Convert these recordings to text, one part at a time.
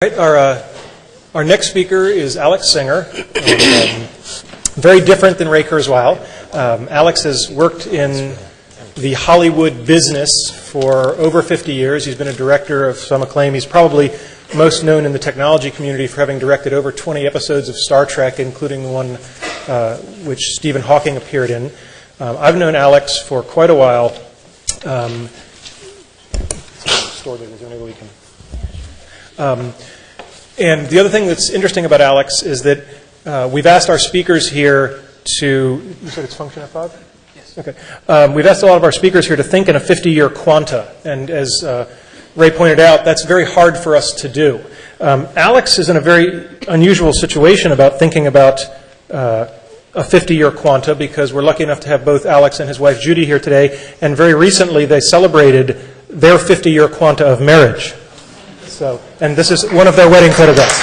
Right, our next speaker is Alex Singer, very different than Ray Kurzweil. Alex has worked in the Hollywood business for over 50 years. He's been a director of some acclaim. He's probably most known in the technology community for having directed over 20 episodes of Star Trek, including the one which Stephen Hawking appeared in. I've known Alex for quite a while. And the other thing that's interesting about Alex is that we've asked our speakers here to... You said it's function F5? Yes. Okay. We've asked a lot of our speakers here to think in a 50-year quanta. And as Ray pointed out, that's very hard for us to do. Alex is in a very unusual situation about thinking about a 50-year quanta, because we're lucky enough to have both Alex and his wife Judy here today. And very recently they celebrated their 50-year quanta of marriage. And this is one of their wedding photographs.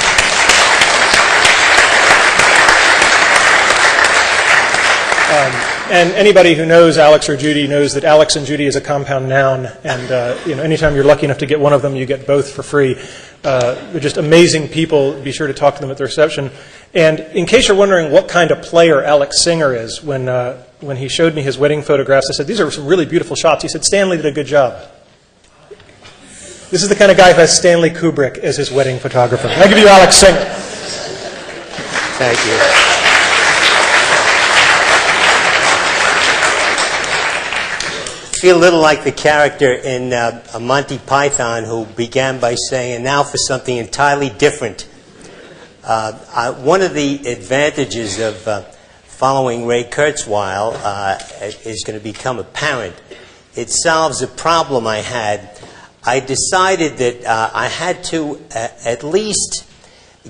And anybody who knows Alex or Judy knows that Alex and Judy is a compound noun. And anytime you're lucky enough to get one of them, you get both for free. They're just amazing people. Be sure to talk to them at the reception. And in case you're wondering what kind of player Alex Singer is, when he showed me his wedding photographs, I said, "These are some really beautiful shots." He said, "Stanley did a good job." This is the kind of guy who has Stanley Kubrick as his wedding photographer. I give you Alex Singer. Thank you. I feel a little like the character in Monty Python who began by saying, "And now for something entirely different." One of the advantages of following Ray Kurzweil is going to become apparent. It solves a problem I had. I decided that I had to at least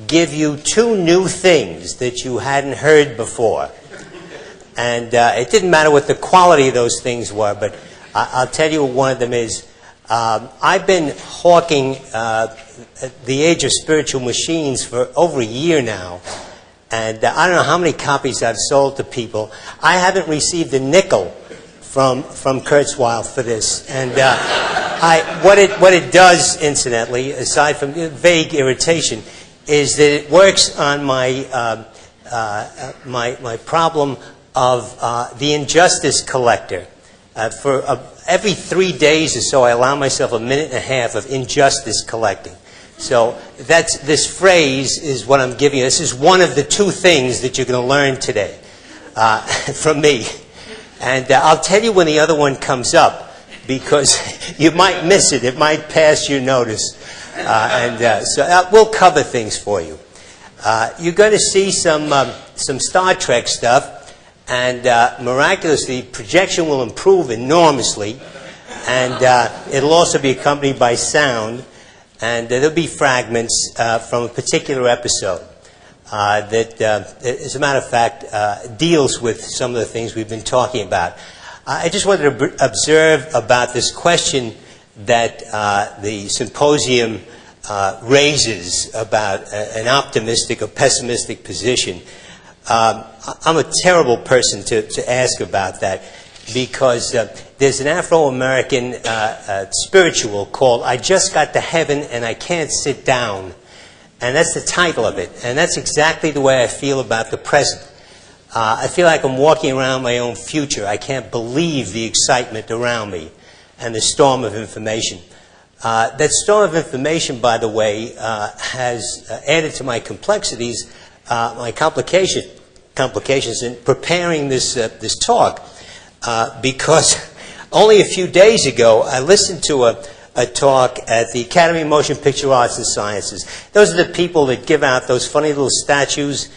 give you two new things that you hadn't heard before. And it didn't matter what the quality of those things were, but I'll tell you what one of them is. I've been hawking The Age of Spiritual Machines for over a year now. And I don't know how many copies I've sold to people. I haven't received a nickel from Kurzweil for this. And what it does, incidentally, aside from vague irritation, is that it works on my problem of the injustice collector. For every 3 days or so, I allow myself a minute and a half of injustice collecting. So this phrase is what I'm giving you. This is one of the two things that you're going to learn today from me. And I'll tell you when the other one comes up, because you might miss it. It might pass your notice. So we'll cover things for you. You're going to see some Star Trek stuff, and miraculously, projection will improve enormously, and it'll also be accompanied by sound, and there'll be fragments from a particular episode that, as a matter of fact, deals with some of the things we've been talking about. I just wanted to observe about this question that the symposium raises about an optimistic or pessimistic position. I'm a terrible person to ask about that, because there's an Afro-American spiritual called "I Just Got to Heaven and I Can't Sit Down." And that's the title of it. And that's exactly the way I feel about the present. I feel like I'm walking around my own future. I can't believe the excitement around me and the storm of information. That storm of information, by the way, has added to my complexities, my complications in preparing this talk. Because only a few days ago, I listened to a talk at the Academy of Motion Picture Arts and Sciences. Those are the people that give out those funny little statues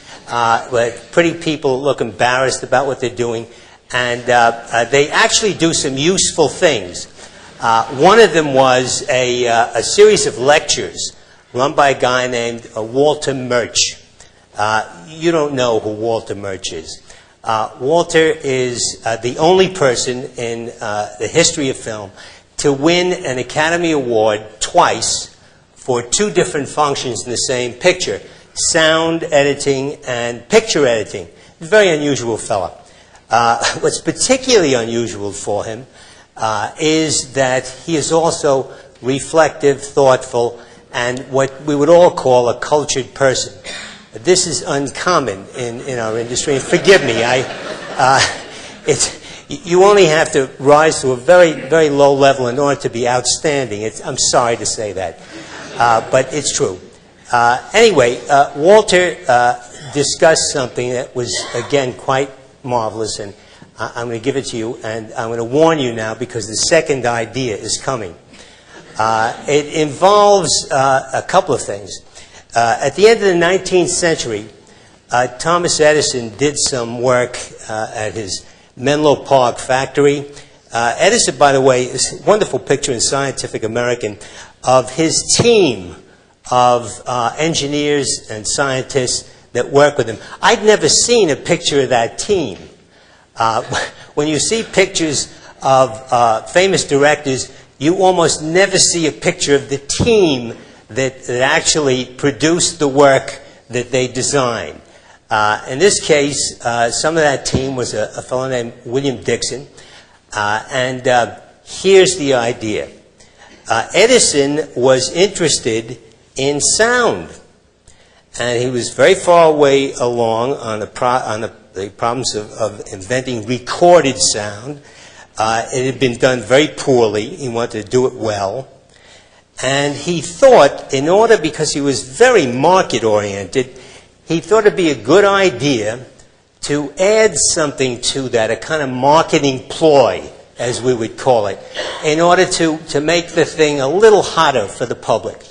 where pretty people look embarrassed about what they're doing. And they actually do some useful things. One of them was a series of lectures run by a guy named Walter Murch. You don't know who Walter Murch is. Walter is the only person in the history of film to win an Academy Award twice for two different functions in the same picture: sound editing and picture editing. He's a very unusual fellow. What's particularly unusual for him is that he is also reflective, thoughtful, and what we would all call a cultured person. This is uncommon in our industry, and forgive me, you only have to rise to a very, very low level in order to be outstanding. I'm sorry to say that, but it's true. Anyway, Walter discussed something that was, again, quite marvelous, and I'm going to give it to you, and I'm going to warn you now because the second idea is coming. It involves a couple of things. At the end of the 19th century, Thomas Edison did some work at his Menlo Park factory. Edison, by the way, is a wonderful picture in Scientific American of his team of engineers and scientists that work with him. I'd never seen a picture of that team. When you see pictures of famous directors, you almost never see a picture of the team that actually produced the work that they designed. In this case, some of that team was a fellow named William Dixon. And here's the idea. Edison was interested in sound. And he was very far away along on the problems of inventing recorded sound. It had been done very poorly. He wanted to do it well. And he thought, in order, because he was very market-oriented, he thought it'd be a good idea to add something to that, a kind of marketing ploy, as we would call it, in order to make the thing a little hotter for the public.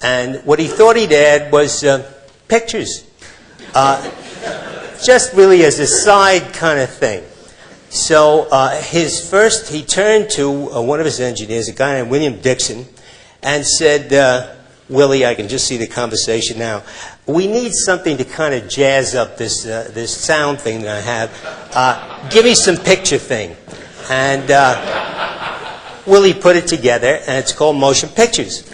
And what he thought he'd add was pictures. Just really as a side kind of thing. So he turned to one of his engineers, a guy named William Dixon, and said, Willie, I can just see the conversation now. We need something to kind of jazz up this sound thing that I have. Give me some picture thing. And Willie put it together, and it's called motion pictures.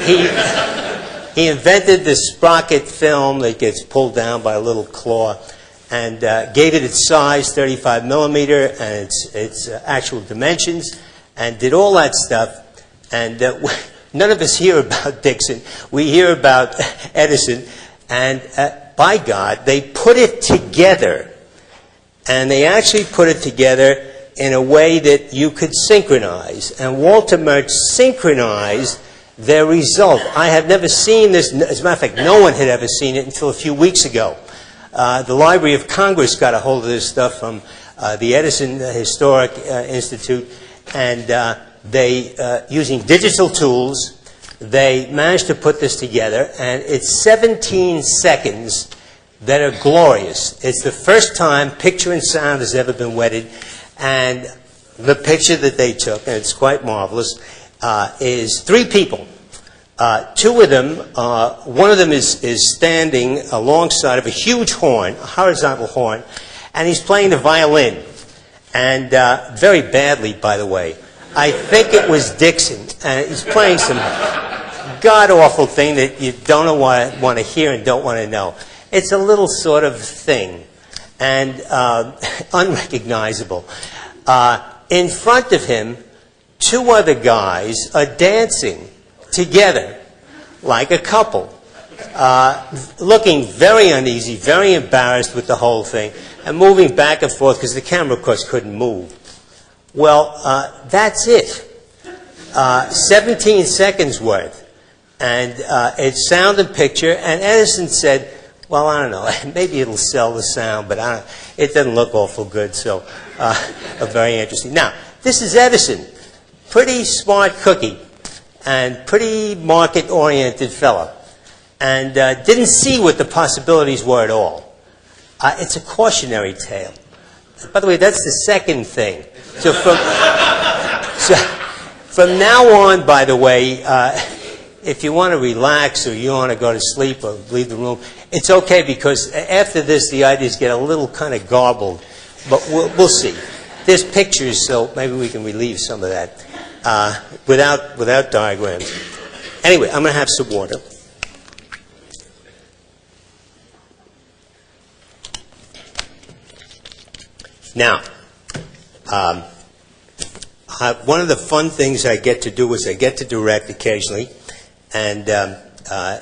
He invented the sprocket film that gets pulled down by a little claw, and gave it its size, 35 millimeter, and its actual dimensions, and did all that stuff. And none of us hear about Dixon. We hear about Edison. And by God, they put it together. And they actually put it together in a way that you could synchronize. And Walter Murch synchronized their result. I have never seen this. As a matter of fact, no one had ever seen it until a few weeks ago. The Library of Congress got a hold of this stuff from the Edison Historic Institute. And they, using digital tools, they managed to put this together, and it's 17 seconds that are glorious. It's the first time picture and sound has ever been wedded, and the picture that they took, and it's quite marvelous, is three people. Two of them, one of them is standing alongside of a huge horn, a horizontal horn, and he's playing the violin, and very badly, by the way. I think it was Dixon, and he's playing some god-awful thing that you don't want to hear and don't want to know. It's a little sort of thing, and unrecognizable. In front of him, two other guys are dancing together like a couple, looking very uneasy, very embarrassed with the whole thing, and moving back and forth because the camera, of course, couldn't move. Well, that's it. 17 seconds worth. And it's sound and picture. And Edison said, well, I don't know, maybe it'll sell the sound, but it doesn't look awful good, so very interesting. Now, this is Edison. Pretty smart cookie and pretty market-oriented fellow. And didn't see what the possibilities were at all. It's a cautionary tale. By the way, that's the second thing. So from now on, by the way, if you want to relax or you want to go to sleep or leave the room, it's okay because after this, the ideas get a little kind of garbled. But we'll see. There's pictures, so maybe we can relieve some of that without diagrams. Anyway, I'm going to have some water. Now, one of the fun things I get to do is I get to direct occasionally, And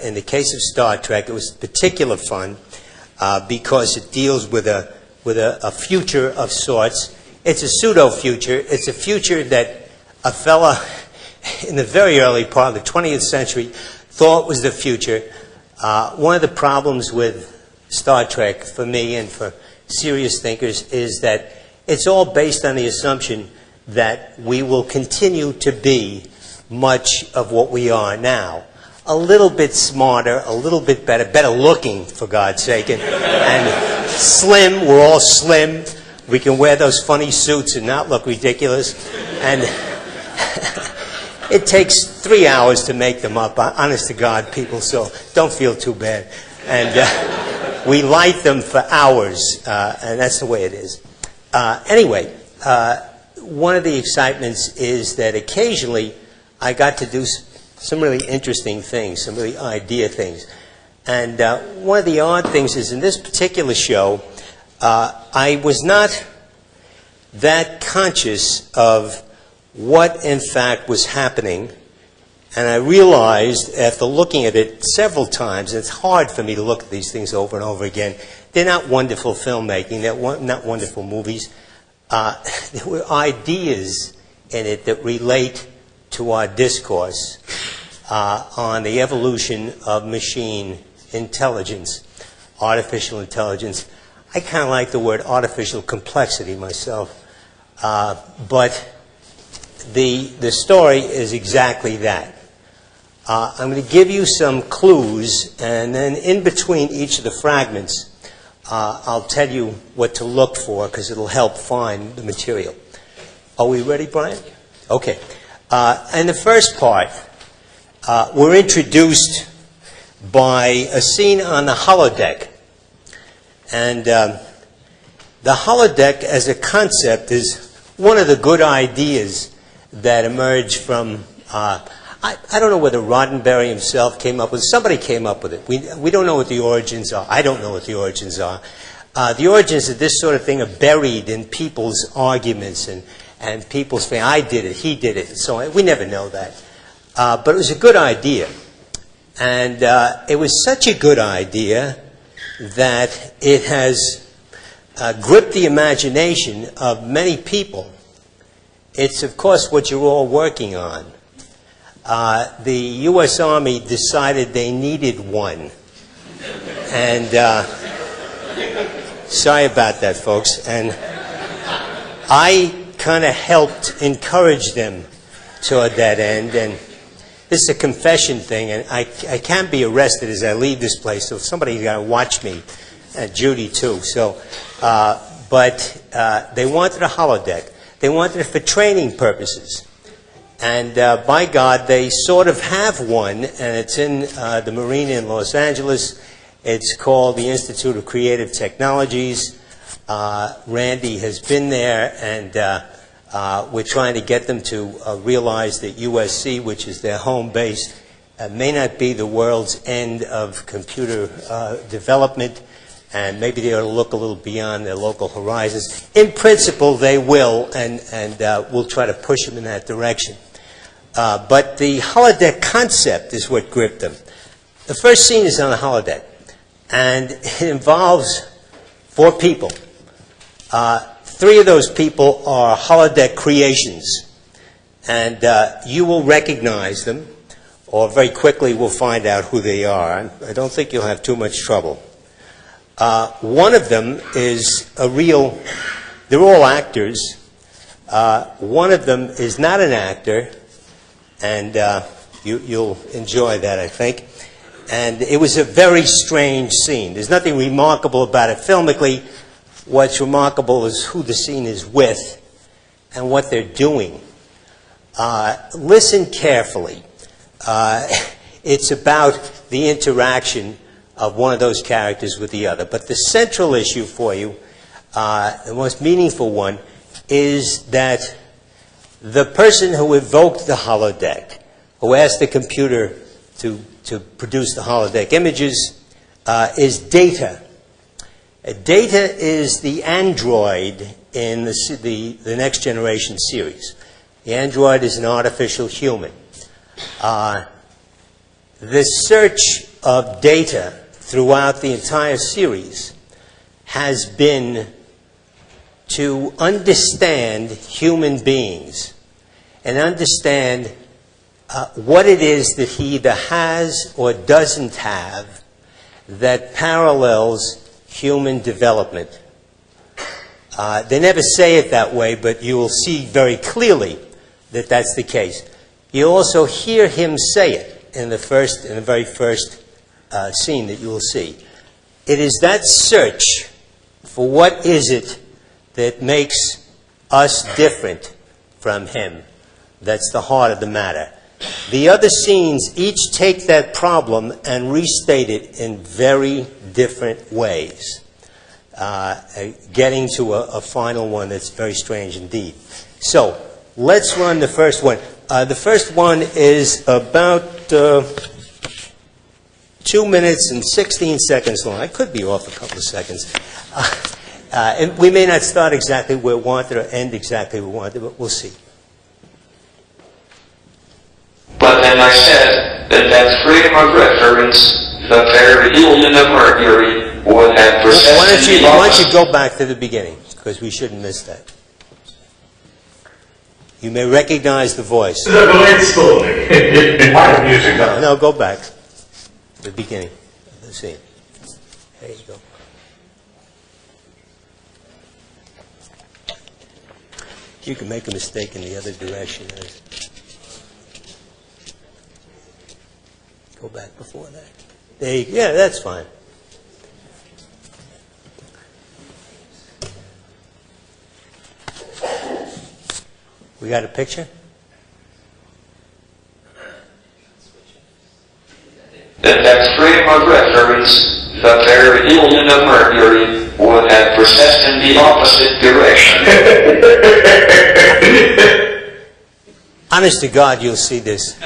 in the case of Star Trek, it was particular fun because it deals with a future of sorts. It's a pseudo-future. It's a future that a fella in the very early part of the 20th century thought was the future. One of the problems with Star Trek, for me and for serious thinkers, is that it's all based on the assumption that we will continue to be much of what we are now. A little bit smarter, a little bit better looking, for God's sake, and slim. We're all slim. We can wear those funny suits and not look ridiculous. And it takes 3 hours to make them up, honest to God, people, so don't feel too bad. And we light them for hours, and that's the way it is. Anyway, one of the excitements is that occasionally I got to do some really interesting things, some really idea things. And one of the odd things is in this particular show, I was not that conscious of what in fact was happening, and I realized after looking at it several times, and it's hard for me to look at these things over and over again, they're not wonderful filmmaking, they're not wonderful movies. There were ideas in it that relate to our discourse on the evolution of machine intelligence, artificial intelligence. I kind of like the word artificial complexity myself, but the story is exactly that. I'm going to give you some clues, and then in between each of the fragments, I'll tell you what to look for, because it'll help find the material. Are we ready, Brian? Okay. In the first part, we're introduced by a scene on the holodeck. And the holodeck as a concept is one of the good ideas that emerged from, I don't know whether Roddenberry himself came up with it. Somebody came up with it. We don't know what the origins are. I don't know what the origins are. The origins of this sort of thing are buried in people's arguments and people's saying, I did it, he did it, and so on. We never know that. But it was a good idea. And it was such a good idea that it has gripped the imagination of many people. It's, of course, what you're all working on. The U.S. Army decided they needed one. And sorry about that, folks. And I kind of helped encourage them toward that end. And this is a confession thing, and I can't be arrested as I leave this place, so somebody's got to watch me, and Judy too. So, but they wanted a holodeck. They wanted it for training purposes. And by God, they sort of have one, and it's in the Marina in Los Angeles. It's called the Institute of Creative Technologies. Randy has been there, and we're trying to get them to realize that USC, which is their home base, may not be the world's end of computer development, and maybe they ought to look a little beyond their local horizons. In principle, they will, and we'll try to push them in that direction. But the holodeck concept is what gripped them. The first scene is on the holodeck, and it involves 4 people. 3 of those people are holodeck creations, and you will recognize them, or very quickly we'll find out who they are. I don't think you'll have too much trouble. One of them is a real, they're all actors. One of them is not an actor, and you'll enjoy that, I think. And it was a very strange scene. There's nothing remarkable about it filmically. What's remarkable is who the scene is with and what they're doing. Listen carefully. It's about the interaction of one of those characters with the other. But the central issue for you, the most meaningful one, is that the person who evoked the holodeck, who asked the computer to produce the holodeck images, is Data. Data is the android in the Next Generation series. The android is an artificial human. the search of data throughout the entire series has been to understand human beings and understand what it is that he either has or doesn't have that parallels human development. They never say it that way, but you will see very clearly that that's the case. You also hear him say it in the very first scene that you will see. It is that search for what is it that makes us different from him that's the heart of the matter. The other scenes each take that problem and restate it in very different ways, getting to a final one that's very strange indeed. So, let's run the first one. The first one is about 2 minutes and 16 seconds long. I could be off a couple of seconds. And we may not start exactly where we wanted or end exactly where we wanted, but we'll see. But then I said that freedom of reference, the perihelion of Mercury, would have persisted. Why don't you go back to the beginning, because we shouldn't miss that. You may recognize the voice. It's a great story. Why music? No, go back. The beginning. Let's see. There you go. You can make a mistake in the other direction. Go back before that. There you go. Yeah, that's fine. We got a picture? That frame of reference, the perihelion of Mercury, would have persisted in the opposite direction. Honest to God, you'll see this.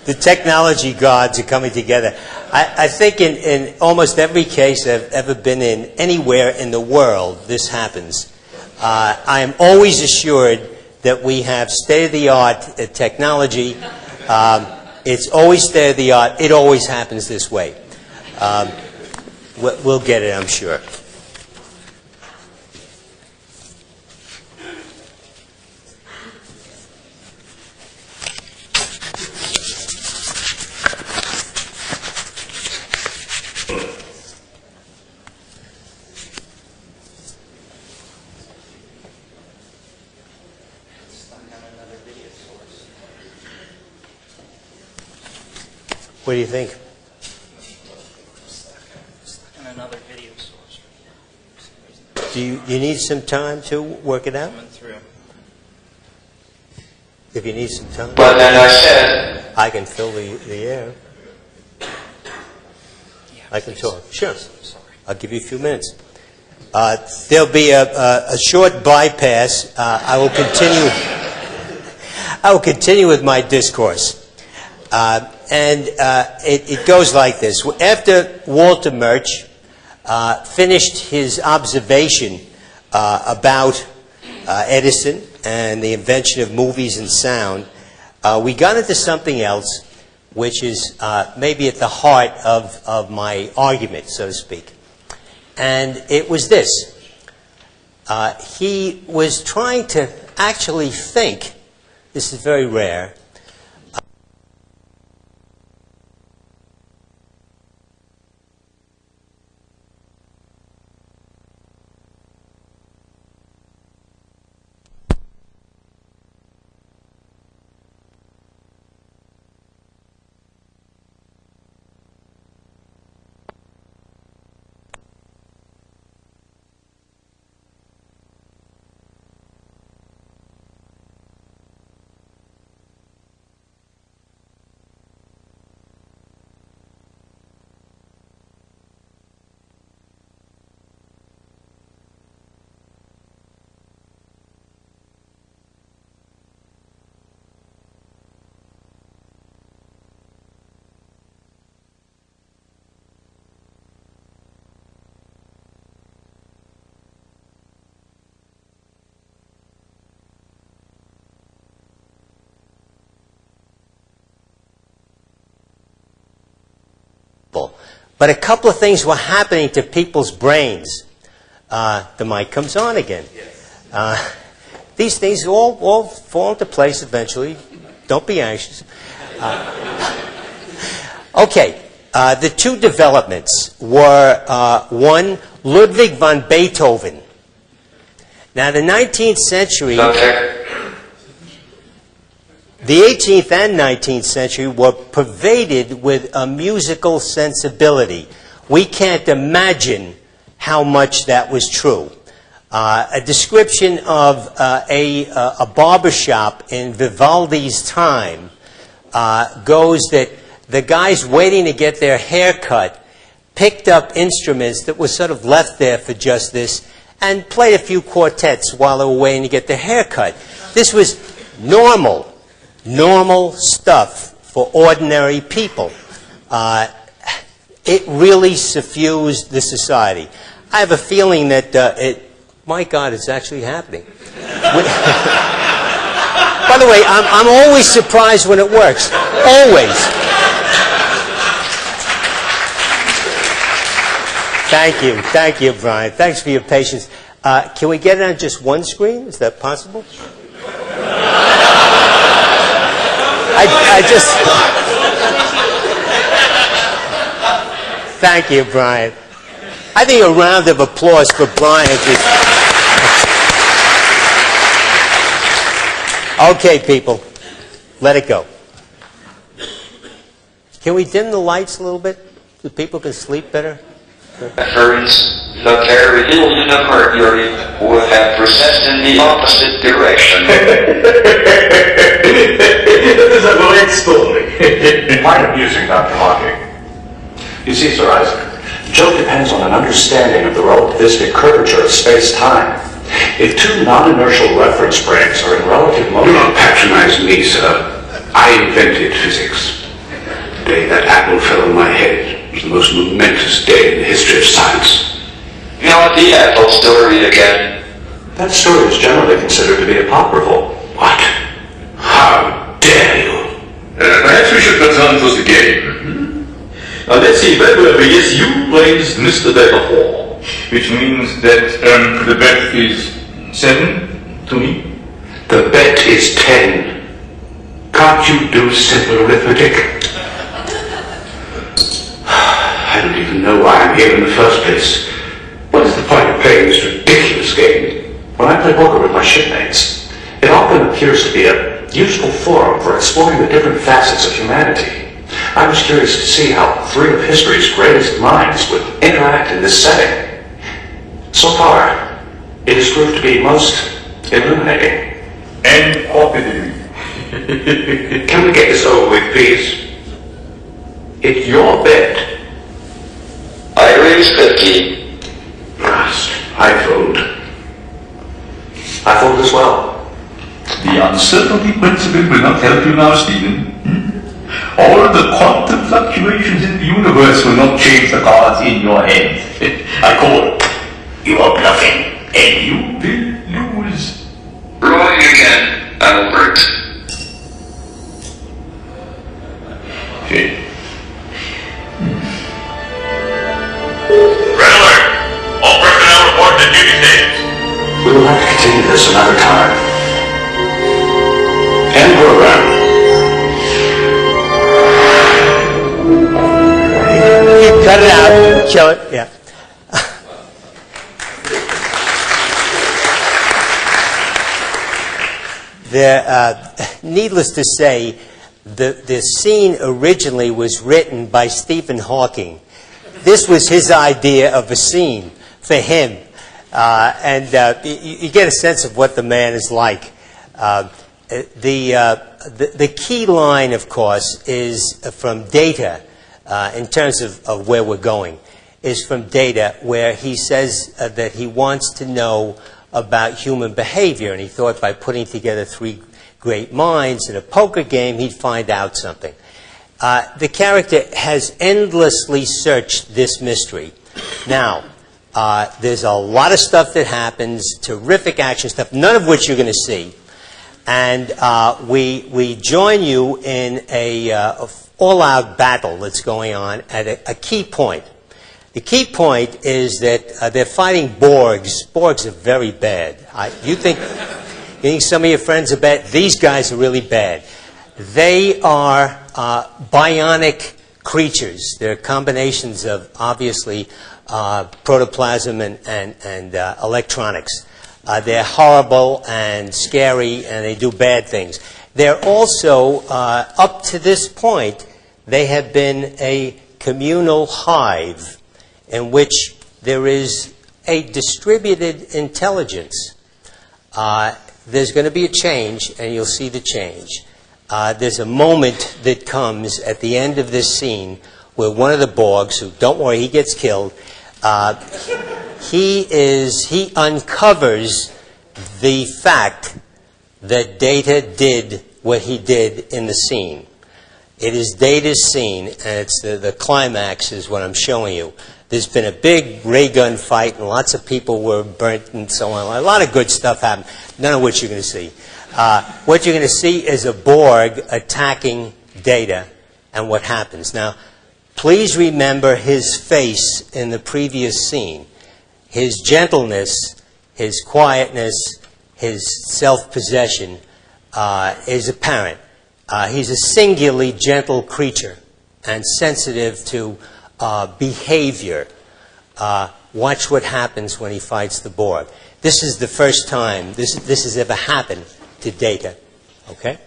The technology gods are coming together. I think in almost every case I've ever been in, anywhere in the world, this happens. I am always assured that we have state-of-the-art technology. It's always state-of-the-art. It always happens this way. We'll get it, I'm sure. What do you think? Stuck in another video source. Do you need some time to work it out? Coming through. If you need some time, But then I said, I can fill the air. Yeah, I can please. talk. Sure. Sorry. I'll give you a few minutes. There'll be a short bypass. I will continue. I will continue with my discourse. It goes like this. After Walter Murch finished his observation about Edison and the invention of movies and sound, we got into something else, which is maybe at the heart of my argument, so to speak. And it was this. He was trying to actually think, this is very rare, But a couple of things were happening to people's brains. The mic comes on again. These things all fall into place eventually. Don't be anxious. Okay, the two developments were, one, Ludwig van Beethoven. Now, the 19th century, the 18th and 19th century were pervaded with a musical sensibility. We can't imagine how much that was true. A description of a barbershop in Vivaldi's time goes that the guys waiting to get their hair cut picked up instruments that were sort of left there for just this and played a few quartets while they were waiting to get their hair cut. This was normal stuff for ordinary people. It really suffused the society. I have a feeling that my God, it's actually happening. By the way, I'm always surprised when it works. Always. Thank you, Brian. Thanks for your patience. Can we get it on just one screen? Is that possible? I just... Thank you, Brian. I think a round of applause for Brian. Okay, people, let it go. Can we dim the lights a little bit so people can sleep better? Reference, the perihelion of Mercury would have processed in the opposite direction. This is a great story. Quite amusing, Dr. Hawking. You see, Sir Isaac, the joke depends on an understanding of the relativistic curvature of space-time. If two non-inertial reference frames are in relative motion... Do not patronize me, sir. I invented physics. The day that apple fell on my head was the most momentous day in the history of science. Not the apple story again. That story is generally considered to be apocryphal. What? How dare you? Perhaps we should return to the game. Now let's see, bet will be yes, you plays Mr. Betterfall, which means that the bet is 7 to me. The bet is 10. Can't you do simple arithmetic? I don't even know why I'm here in the first place. What is the point of playing this ridiculous game? When I play poker with my shipmates, it often appears to be a useful forum for exploring the different facets of humanity. I was curious to see how three of history's greatest minds would interact in this setting. So far, it has proved to be most illuminating. And competitive. Can we get this over with, please? It's your bet. I raise 50. Rust, I fold. I fold as well. The uncertainty principle will not help you now, Stephen. All of the quantum fluctuations in the universe will not change the cards in your hand. I call. You are bluffing, and you will lose. Rolling again, Albert. Okay. Red alert! All personnel report to duty stations. We will have to continue this another time. End program. Cut it out. Show it. Yeah. Needless to say, the scene originally was written by Stephen Hawking. This was his idea of a scene for him. You get a sense of what the man is like. The key line, of course, is from Data, in terms of where we're going, is from Data, where he says that he wants to know about human behavior, and he thought by putting together three great minds in a poker game, he'd find out something. The character has endlessly searched this mystery. Now, there's a lot of stuff that happens, terrific action stuff, none of which you're going to see. And we join you in a all-out battle that's going on at a key point. The key point is that they're fighting Borgs. Borgs are very bad. You think some of your friends are bad? These guys are really bad. They are bionic creatures. They're combinations of, obviously, protoplasm and electronics. They're horrible and scary, and they do bad things. They're also, up to this point, they have been a communal hive in which there is a distributed intelligence. There's going to be a change, and you'll see the change. There's a moment that comes at the end of this scene where one of the Borgs, who, don't worry, he gets killed, he uncovers the fact that Data did what he did in the scene. It is Data's scene, and it's the climax is what I'm showing you. There's been a big ray gun fight, and lots of people were burnt and so on. A lot of good stuff happened, none of which you're going to see. What you're going to see is a Borg attacking Data and what happens. Now, please remember his face in the previous scene. His gentleness, his quietness, his self-possession is apparent. He's a singularly gentle creature and sensitive to behavior. Watch what happens when he fights the Borg. This is the first time this has ever happened to Data. Okay?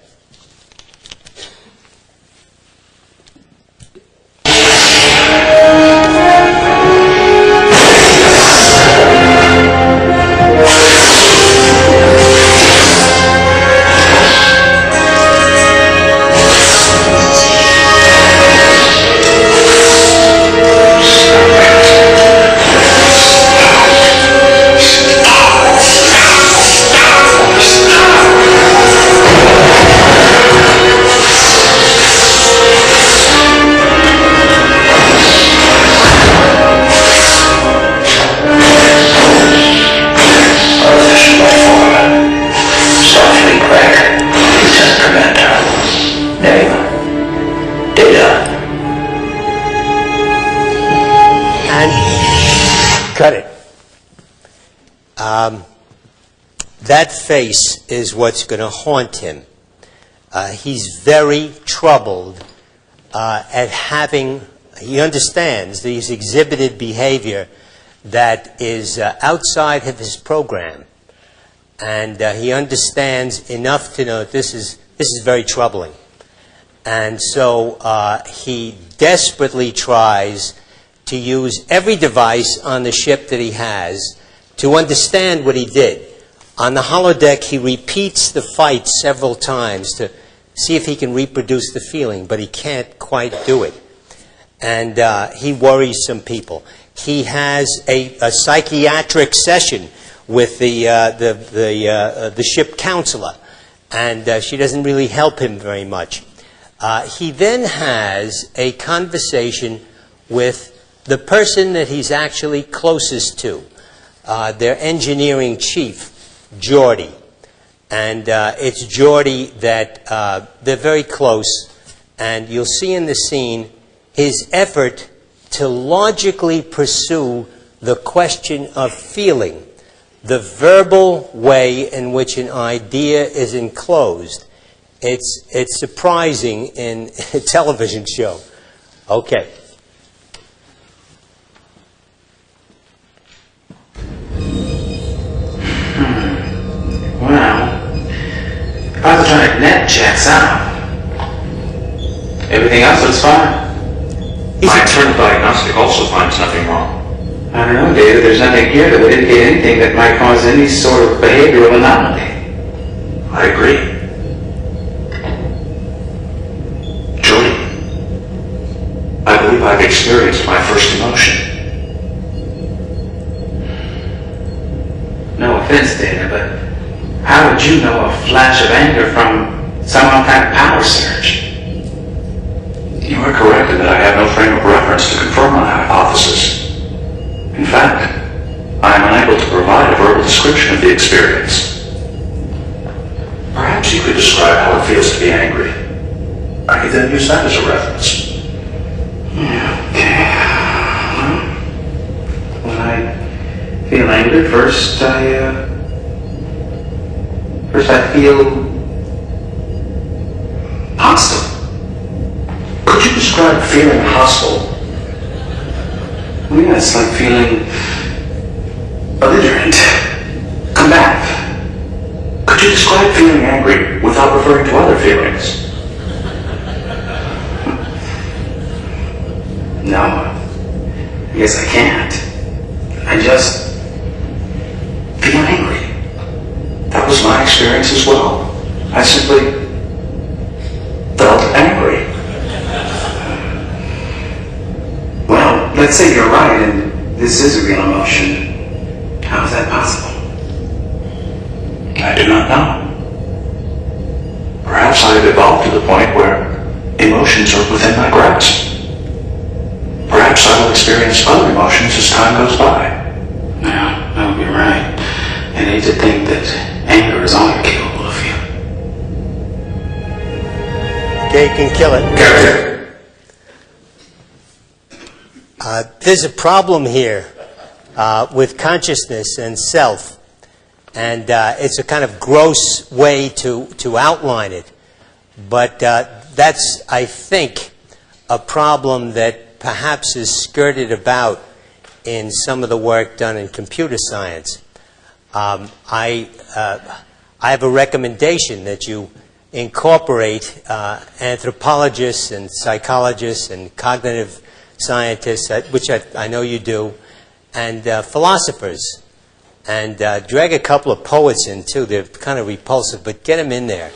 Cut it. That face is what's going to haunt him. He's very troubled at having, he understands that he's exhibited behavior that is outside of his program. And he understands enough to know that this is very troubling. And so he desperately tries to use every device on the ship that he has to understand what he did. On the holodeck, he repeats the fight several times to see if he can reproduce the feeling, but he can't quite do it. And he worries some people. He has a psychiatric session with the ship counselor, and she doesn't really help him very much. He then has a conversation with the person that he's actually closest to, their engineering chief, Geordi. And it's Geordi that they're very close, and you'll see in the scene his effort to logically pursue the question of feeling, the verbal way in which an idea is enclosed. It's surprising in a television show. Okay. Well, positonic net checks out. Everything else looks fine. My internal diagnostic also finds nothing wrong. I don't know, David. There's nothing here that would indicate anything that might cause any sort of behavioral anomaly. I agree. Jody, I believe I've experienced my first emotion. No offense, Dana, but how would you know a flash of anger from some kind of power surge? You are correct in that I have no frame of reference to confirm my hypothesis. In fact, I am unable to provide a verbal description of the experience. Perhaps you could describe how it feels to be angry. I could then use that as a reference. Okay. Well, when I feel anger, first I feel Hostile. Could you describe feeling hostile? Well, yeah, it's like feeling belligerent, combative. Could you describe feeling angry without referring to other feelings? No, I guess I can't. I just feel angry. That was my experience as well. I simply felt angry. Well, let's say you're right and this is a real emotion. How is that possible? I do not know. Perhaps I have evolved to the point where emotions are within my grasp. Perhaps I will experience other emotions as time goes by. No, no, you're right. I hate to think that anger is all you're capable of feeling. Okay, you can kill it. Captain. There's a problem here with consciousness and self, and it's a kind of gross way to outline it. But that's, I think, a problem that perhaps is skirted about in some of the work done in computer science. I have a recommendation that you incorporate anthropologists and psychologists and cognitive scientists, which I know you do, and philosophers, and drag a couple of poets in too. They're kind of repulsive, but get them in there.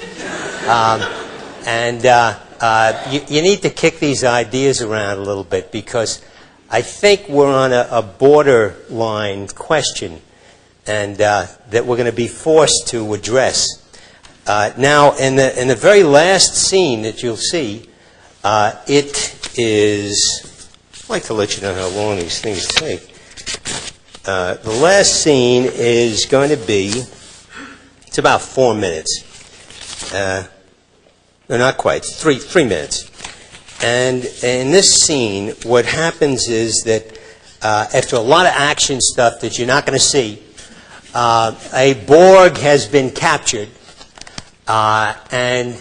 You need to kick these ideas around a little bit, because I think we're on a borderline question, and that we're going to be forced to address. Now, in the very last scene that you'll see, it is. I'd like to let you know how long these things take. The last scene is going to be. It's about 4 minutes. No, not quite. 3 minutes. And in this scene, what happens is that after a lot of action stuff that you're not going to see, a Borg has been captured, and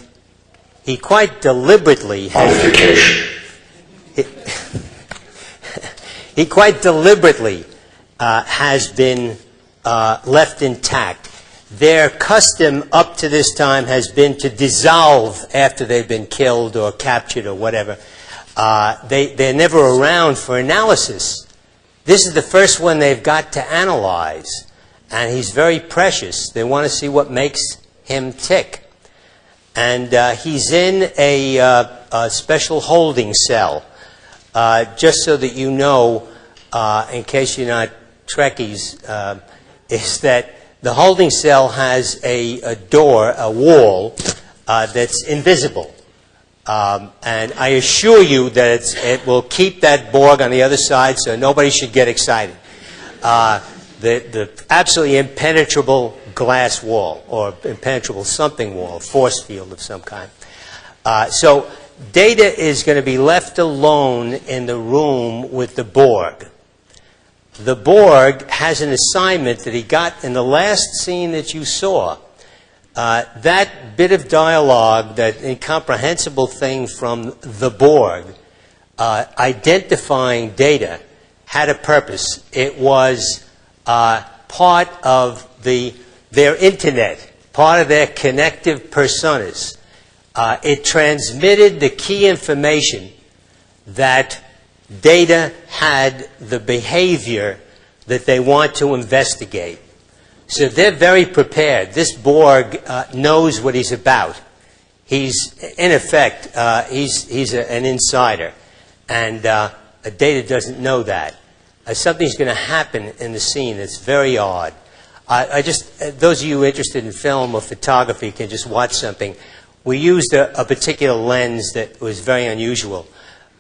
he quite deliberately he quite deliberately has been left intact. Their custom up to this time has been to dissolve after they've been killed or captured or whatever. They're never around for analysis. This is the first one they've got to analyze, and he's very precious. They want to see what makes him tick. And he's in a special holding cell, just so that you know, in case you're not Trekkies, is that the holding cell has a door, a wall, that's invisible. And I assure you that it will keep that Borg on the other side, so nobody should get excited. The absolutely impenetrable glass wall, or impenetrable something wall, force field of some kind. So Data is going to be left alone in the room with the Borg. The Borg has an assignment that he got in the last scene that you saw. That bit of dialogue, that incomprehensible thing from the Borg, identifying Data, had a purpose. It was part of their internet, part of their connective personas. It transmitted the key information that Data had the behavior that they want to investigate. So they're very prepared. This Borg knows what he's about. He's, in effect, he's an insider. And Data doesn't know that. Something's going to happen in the scene that's very odd. Those of you interested in film or photography can just watch something. We used a particular lens that was very unusual.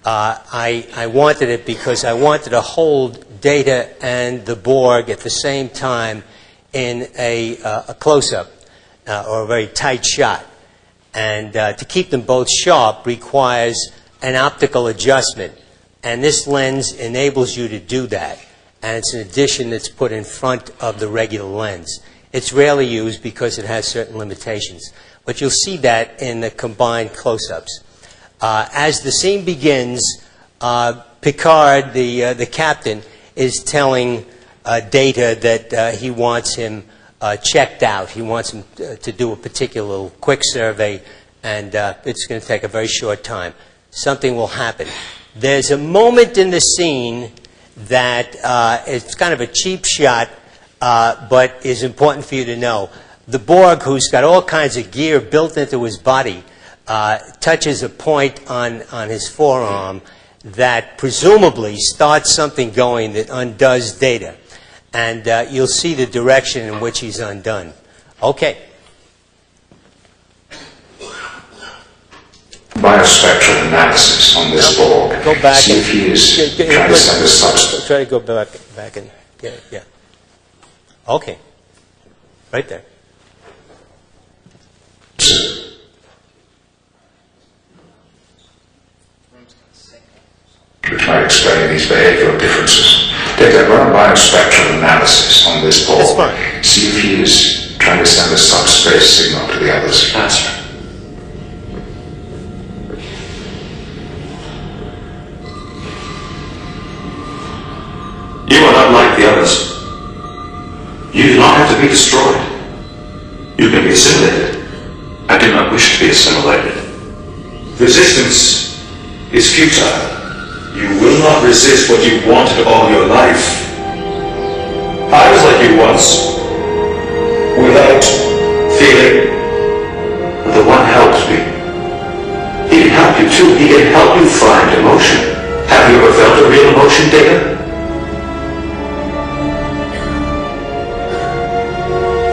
I wanted it because I wanted to hold Data and the Borg at the same time in a close-up or a very tight shot. And to keep them both sharp requires an optical adjustment. And this lens enables you to do that. And it's an addition that's put in front of the regular lens. It's rarely used because it has certain limitations. But you'll see that in the combined close-ups. As the scene begins, Picard, the captain, is telling Data that he wants him checked out. He wants him to do a particular quick survey, and it's going to take a very short time. Something will happen. There's a moment in the scene that it's kind of a cheap shot, but is important for you to know. The Borg, who's got all kinds of gear built into his body, touches a point on his forearm that presumably starts something going that undoes Data. And you'll see the direction in which he's undone. Okay. Biospectral analysis on this Borg. Go back See if he is trying to send a substance. Try to go back and get it. Yeah. Okay. Right there. To try to explain these behavioral differences. Data, run a biospectral analysis on this Borg. That's fine. See if he is trying to send a subspace signal to the others. Answer. You are not like the others. You do not have to be destroyed. You can be assimilated. I do not wish to be assimilated. Resistance is futile. You will not resist what you wanted all your life. I was like you once, without feeling. The one helped me. He can help you too. He can help you find emotion. Have you ever felt a real emotion, Data?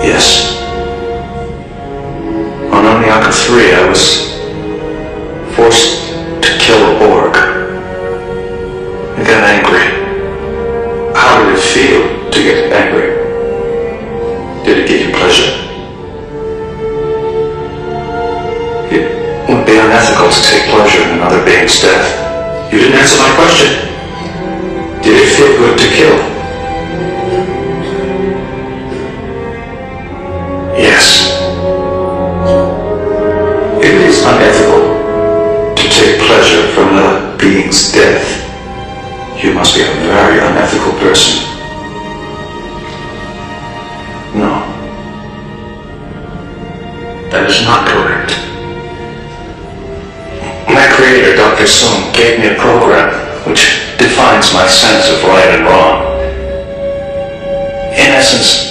Yes. On Oniaka 3, I was forced to kill a Borg. I got angry. How did it feel to get angry? Did it give you pleasure? It would be unethical to take pleasure in another being's death. You didn't answer my question. Did it feel good to kill? Yes. If it is unethical to take pleasure from another being's death, you must be a very unethical person. No. That is not correct. My creator, Dr. Soong, gave me a program which defines my sense of right and wrong. In essence,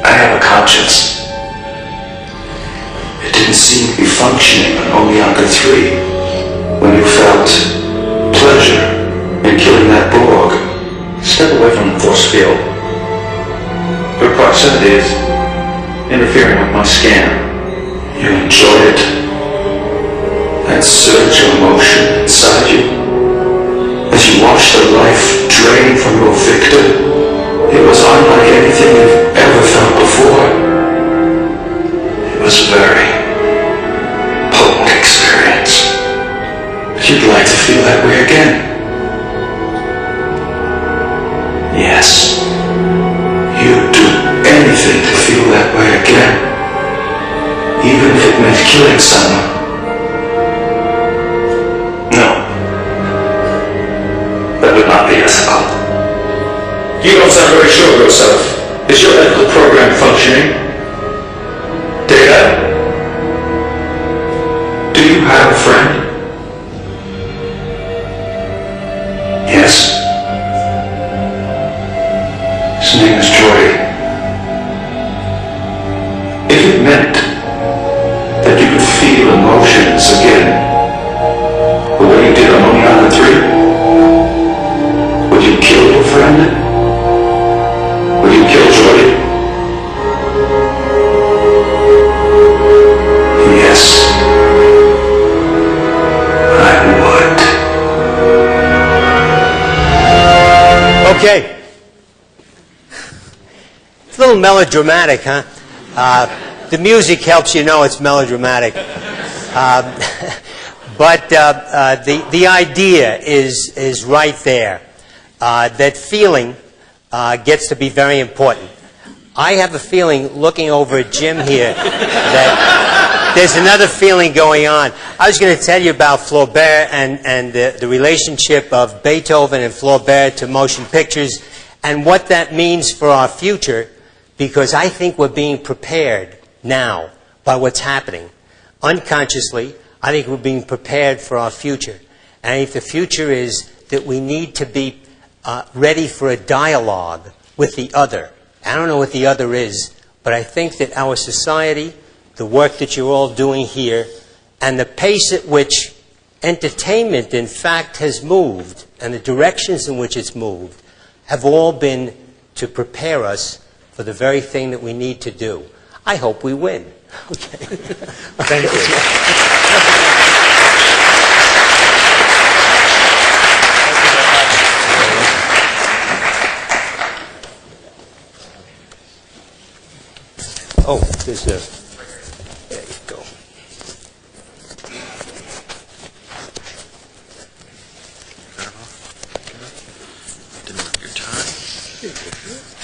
I have a conscience. It didn't seem to be functioning on Oniaka 3 when you felt pleasure in killing that Borg. Step away from the force field. Her proximity is interfering with my scan. You enjoyed it. That surge of emotion inside you. As you watched the life drain from your victim. It was unlike anything you've ever felt before. It was a very potent experience. You'd like to feel that way again. Yes. You'd do anything to feel that way again. Even if it meant killing someone. No. That would not be ethical. You don't sound very sure of yourself. Is your ethical program functioning? Data? Do you have a friend? Yes. His name is Jordy. If it meant that you could feel emotions again, the way you did on Oniaka 3, would you kill your friend? Would you kill Jordy? Yes. I would. Okay. It's a little melodramatic, huh? The music helps you know it's melodramatic. But the idea is right there. That feeling gets to be very important. I have a feeling, looking over at Jim here, that there's another feeling going on. I was going to tell you about Flaubert and the relationship of Beethoven and Flaubert to motion pictures and what that means for our future, because I think we're being prepared now by what's happening. Unconsciously, I think we're being prepared for our future. And I think the future is that we need to be ready for a dialogue with the other. I don't know what the other is, but I think that our society, the work that you're all doing here, and the pace at which entertainment, in fact, has moved, and the directions in which it's moved, have all been to prepare us for the very thing that we need to do. I hope we win. Okay. Thank you. Oh, there's a... There you go. Didn't work your time.